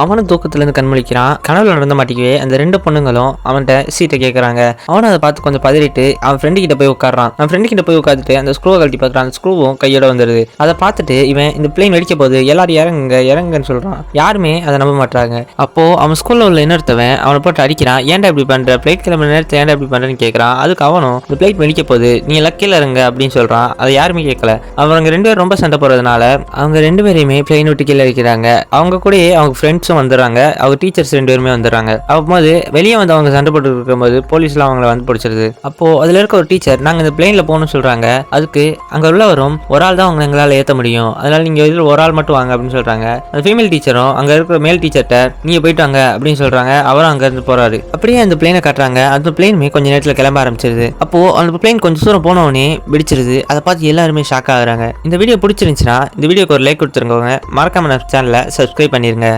அவனும் தூக்கத்துல இருந்து கண்முழிக்கிறான். கனவுல நடந்த மாட்டிக்கவே அந்த 2 பொண்ணுங்களும் அவன்கிட்ட சீட்டை கேட்கறாங்க. அவனும் அதை பார்த்து கொஞ்சம் பதறிட்டு அவன் ஃப்ரெண்டு கிட்ட போய் உட்காரான். அவன் ஃப்ரெண்டு கிட்ட போய் உட்காந்துட்டு அந்த ஸ்க்ரூவை கழட்டி பார்க்குறான். அந்த ஸ்க்ரூவும் கையோட வந்துடுது. அதை பார்த்துட்டு இவன் இந்த பிளேன் வெடிக்க போகுது, எல்லாரும் இறங்குன்னு சொல்றான். யாருமே அதை நம்ப மாட்டாங்க. அப்போ அவன் ஸ்கூல்ல உள்ள இன்னொருத்தவன் அவனை போட்டு அடிக்கிறான். ஏன்டா இப்படி பண்ற, பிளைட் கிளம்புற நேரத்தை ஏன்டா இப்படி பண்றேன்னு கேட்கறான். அதுக்கு அவனும் இந்த பிளைட் வெடிக்க போகுது, நீ எல்லாம் கீழே இறங்க அப்படின்னு சொல்றான். அதை யாருமே கேட்கல. அவங்க 2 பேரும் ரொம்ப சண்டை போறதுனால அவங்க 2 பேரையுமே பிளைன் விட்டு கீழே இருக்கிறாங்க. அவங்க கூடயே அவங்க ஃப்ரெண்ட்ஸும் வந்துடுறாங்க. அவங்க டீச்சர்ஸ் 2 பேருமே வந்துடுறாங்க. அப்போது வெளியே வந்து அவங்க சண்டை போட்டு இருக்கும்போது போலீஸ்லாம் அவங்கள வந்து பிடிச்சிருது. அப்போ அதுல இருக்க ஒரு டீச்சர் நாங்க இந்த பிளைன்ல போகணும்னு சொல்றாங்க. அதுக்கு அங்க உள்ளவரும் ஒரு ஆள் தான் அவங்க எங்களால் ஏற்ற முடியும், அதனால நீங்க இதில் ஒரு ஆள் மட்டும் வாங்க அப்படின்னு சொல்றாங்க. அந்த ஃபீமேல் டீச்சரும் அங்க இருக்கிற மேல் டீச்சர்கிட்ட நீங்க போயிட்டு வாங்க அப்படின்னு சொல்றாங்க. அவரும் அங்க இருந்து போறாரு. அப்படியே அந்த பிளைனை காட்டுறாங்க. அந்த பிளைனுமே கொஞ்ச நேரத்தில் கிளம்ப ஆரம்பிச்சிருது. அப்போ அந்த பிளைன் கொஞ்சம் தூரம் போனவொடனே வெடிச்சிருது. அதை பார்த்து எல்லாருமே ஷாக் ஆகுறாங்க. இந்த வீடியோ பிடிச்சிருந்துச்சுன்னா இந்த வீடியோக்கு ஒரு லைக் கொடுத்துருங்க. மறக்காம நம்ம சேனலை சப்ஸ்கிரைப் பண்ணிருங்க.